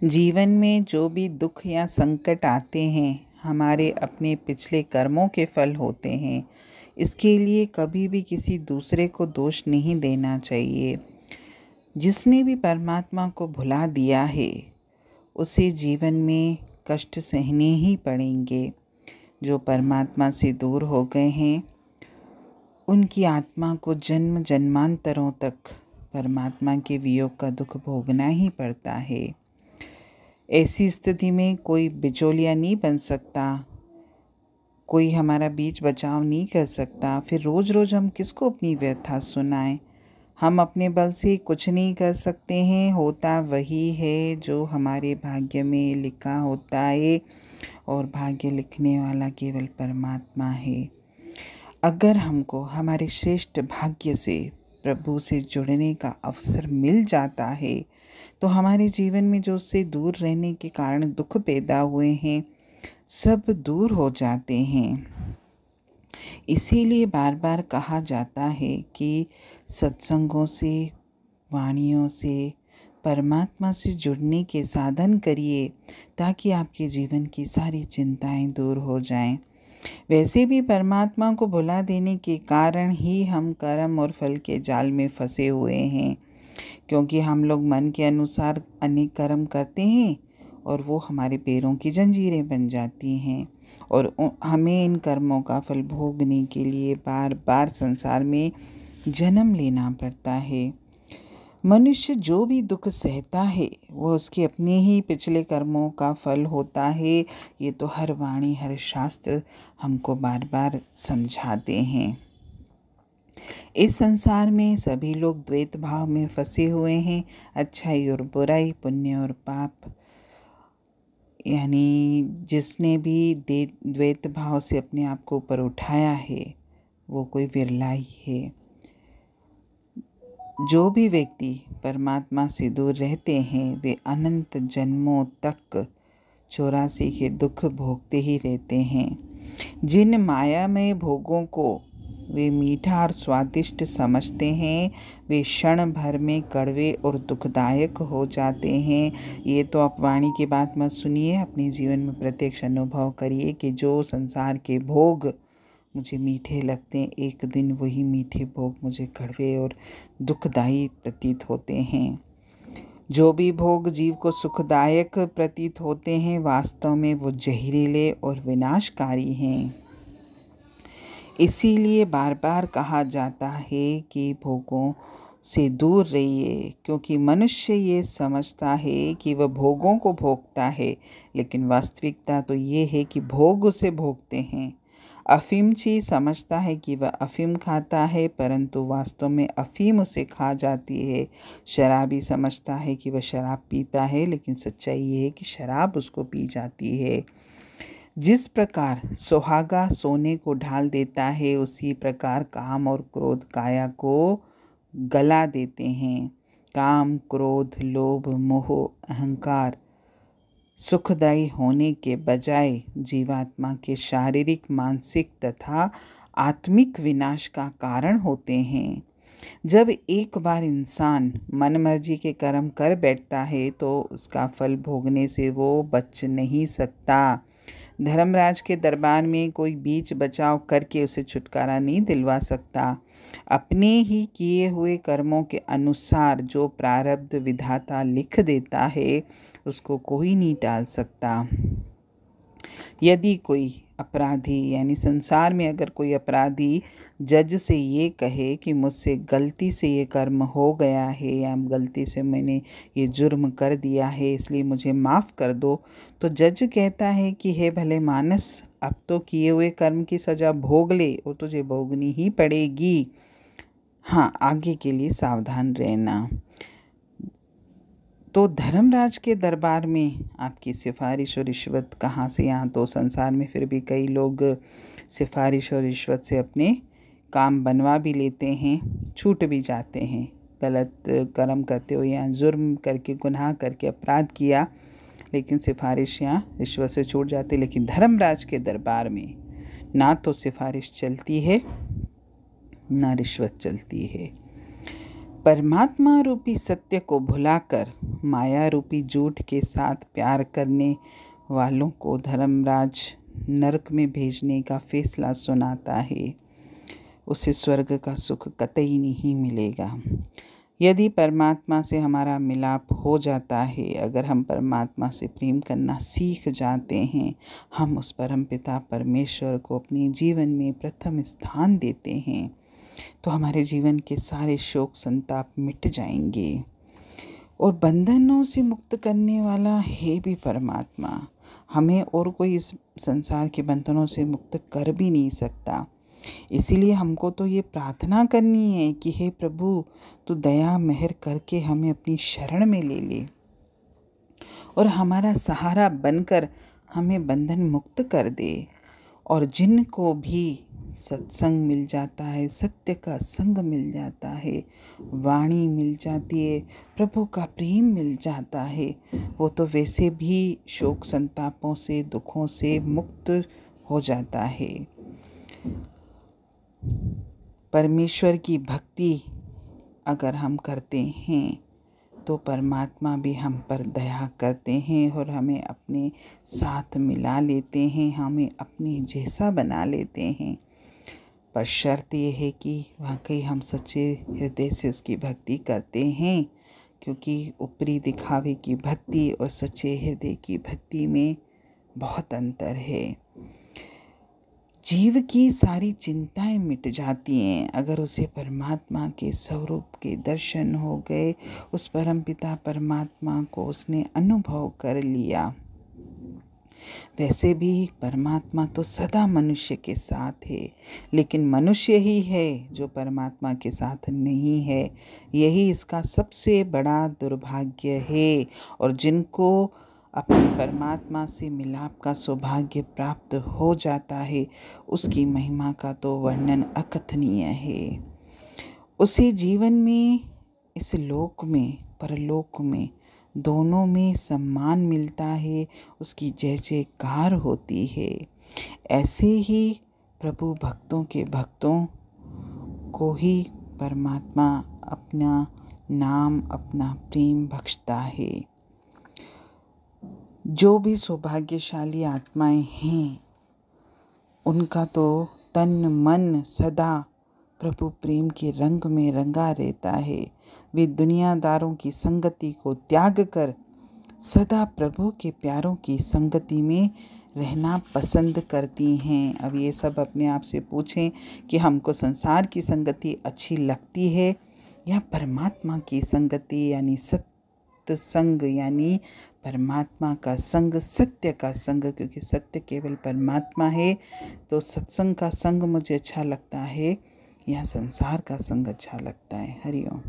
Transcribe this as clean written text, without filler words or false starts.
जीवन में जो भी दुख या संकट आते हैं हमारे अपने पिछले कर्मों के फल होते हैं। इसके लिए कभी भी किसी दूसरे को दोष नहीं देना चाहिए। जिसने भी परमात्मा को भुला दिया है उसे जीवन में कष्ट सहने ही पड़ेंगे। जो परमात्मा से दूर हो गए हैं उनकी आत्मा को जन्म जन्मांतरों तक परमात्मा के वियोग का दुख भोगना ही पड़ता है। ऐसी स्थिति में कोई बिचौलिया नहीं बन सकता, कोई हमारा बीच बचाव नहीं कर सकता। फिर रोज़ रोज़ हम किसको अपनी व्यथा सुनाएं। हम अपने बल से कुछ नहीं कर सकते हैं, होता वही है जो हमारे भाग्य में लिखा होता है और भाग्य लिखने वाला केवल परमात्मा है। अगर हमको हमारे श्रेष्ठ भाग्य से प्रभु से जुड़ने का अवसर मिल जाता है तो हमारे जीवन में जो उससे दूर रहने के कारण दुख पैदा हुए हैं सब दूर हो जाते हैं। इसीलिए बार बार कहा जाता है कि सत्संगों से, वाणियों से, परमात्मा से जुड़ने के साधन करिए ताकि आपके जीवन की सारी चिंताएं दूर हो जाएं। वैसे भी परमात्मा को भुला देने के कारण ही हम कर्म और फल के जाल में फंसे हुए हैं, क्योंकि हम लोग मन के अनुसार अनेक कर्म करते हैं और वो हमारे पैरों की जंजीरें बन जाती हैं और हमें इन कर्मों का फल भोगने के लिए बार बार संसार में जन्म लेना पड़ता है। मनुष्य जो भी दुख सहता है वो उसके अपने ही पिछले कर्मों का फल होता है। ये तो हर वाणी हर शास्त्र हमको बार बार समझाते हैं। इस संसार में सभी लोग द्वैत भाव में फंसे हुए हैं, अच्छाई और बुराई, पुण्य और पाप। यानी जिसने भी द्वैत भाव से अपने आप को ऊपर उठाया है वो कोई विरला ही है। जो भी व्यक्ति परमात्मा से दूर रहते हैं वे अनंत जन्मों तक 84 के दुख भोगते ही रहते हैं। जिन मायामय भोगों को वे मीठा और स्वादिष्ट समझते हैं वे क्षण भर में कड़वे और दुखदायक हो जाते हैं। ये तो आप वाणी की बात मत सुनिए, अपने जीवन में प्रत्यक्ष अनुभव करिए कि जो संसार के भोग मुझे मीठे लगते हैं एक दिन वही मीठे भोग मुझे कड़वे और दुखदायी प्रतीत होते हैं। जो भी भोग जीव को सुखदायक प्रतीत होते हैं वास्तव में वो जहरीले और विनाशकारी हैं। इसीलिए बार बार कहा जाता है कि भोगों से दूर रहिए, क्योंकि मनुष्य ये समझता है कि वह भोगों को भोगता है, लेकिन वास्तविकता तो ये है कि भोग उसे भोगते हैं। अफीमची समझता है कि वह अफीम खाता है, परंतु वास्तव में अफीम उसे खा जाती है। शराबी समझता है कि वह शराब पीता है, लेकिन सच्चाई ये है कि शराब उसको पी जाती है। जिस प्रकार सुहागा सोने को ढाल देता है उसी प्रकार काम और क्रोध काया को गला देते हैं। काम, क्रोध, लोभ, मोह, अहंकार सुखदायी होने के बजाय जीवात्मा के शारीरिक, मानसिक तथा आत्मिक विनाश का कारण होते हैं। जब एक बार इंसान मन मर्जी के कर्म कर बैठता है तो उसका फल भोगने से वो बच नहीं सकता। धर्मराज के दरबार में कोई बीच बचाव करके उसे छुटकारा नहीं दिलवा सकता। अपने ही किए हुए कर्मों के अनुसार जो प्रारब्ध विधाता लिख देता है उसको कोई नहीं टाल सकता। यदि कोई अपराधी यानी संसार में अगर कोई अपराधी जज से ये कहे कि मुझसे गलती से ये कर्म हो गया है या गलती से मैंने ये जुर्म कर दिया है इसलिए मुझे माफ़ कर दो, तो जज कहता है कि हे भले मानस, अब तो किए हुए कर्म की सज़ा भोग ले, वो तुझे भोगनी ही पड़ेगी। हाँ, आगे के लिए सावधान रहना। तो धर्मराज के दरबार में आपकी सिफारिश और रिश्वत कहाँ से? यहाँ तो संसार में फिर भी कई लोग सिफारिश और रिश्वत से अपने काम बनवा भी लेते हैं, छूट भी जाते हैं। गलत कर्म करते हुए या जुर्म करके, गुनाह करके, अपराध किया, लेकिन सिफारिश या रिश्वत से छूट जाते। लेकिन धर्मराज के दरबार में ना तो सिफारिश चलती है ना रिश्वत चलती है। परमात्मा रूपी सत्य को भुलाकर माया रूपी झूठ के साथ प्यार करने वालों को धर्मराज नरक में भेजने का फैसला सुनाता है। उसे स्वर्ग का सुख कतई नहीं मिलेगा। यदि परमात्मा से हमारा मिलाप हो जाता है, अगर हम परमात्मा से प्रेम करना सीख जाते हैं, हम उस परमपिता परमेश्वर को अपने जीवन में प्रथम स्थान देते हैं, तो हमारे जीवन के सारे शोक संताप मिट जाएंगे। और बंधनों से मुक्त करने वाला है भी परमात्मा। हमें और कोई इस संसार के बंधनों से मुक्त कर भी नहीं सकता। इसीलिए हमको तो ये प्रार्थना करनी है कि हे प्रभु, तू दया मेहर करके हमें अपनी शरण में ले ले और हमारा सहारा बनकर हमें बंधन मुक्त कर दे। और जिनको भी सत्संग मिल जाता है, सत्य का संग मिल जाता है, वाणी मिल जाती है, प्रभु का प्रेम मिल जाता है, वो तो वैसे भी शोक संतापों से, दुखों से मुक्त हो जाता है। परमेश्वर की भक्ति अगर हम करते हैं तो परमात्मा भी हम पर दया करते हैं और हमें अपने साथ मिला लेते हैं, हमें अपने जैसा बना लेते हैं। पर शर्त यह है कि वाकई हम सच्चे हृदय से उसकी भक्ति करते हैं, क्योंकि ऊपरी दिखावे की भक्ति और सच्चे हृदय की भक्ति में बहुत अंतर है। जीव की सारी चिंताएं मिट जाती हैं अगर उसे परमात्मा के स्वरूप के दर्शन हो गए, उस परमपिता परमात्मा को उसने अनुभव कर लिया। वैसे भी परमात्मा तो सदा मनुष्य के साथ है, लेकिन मनुष्य ही है जो परमात्मा के साथ नहीं है। यही इसका सबसे बड़ा दुर्भाग्य है। और जिनको अपने परमात्मा से मिलाप का सौभाग्य प्राप्त हो जाता है, उसकी महिमा का तो वर्णन अकथनीय है। उसे जीवन में, इस लोक में, परलोक में, दोनों में सम्मान मिलता है, उसकी जय जयकार होती है। ऐसे ही प्रभु भक्तों के भक्तों को ही परमात्मा अपना नाम, अपना प्रेम बख्शता है। जो भी सौभाग्यशाली आत्माएं हैं, उनका तो तन मन सदा प्रभु प्रेम के रंग में रंगा रहता है। वे दुनियादारों की संगति को त्याग कर सदा प्रभु के प्यारों की संगति में रहना पसंद करती हैं। अब ये सब अपने आप से पूछें कि हमको संसार की संगति अच्छी लगती है या परमात्मा की संगति, यानी सत्संग, यानी परमात्मा का संग, सत्य का संग, क्योंकि सत्य केवल परमात्मा है। तो सत्संग का संग मुझे अच्छा लगता है या संसार का संग अच्छा लगता है। हरि ओम।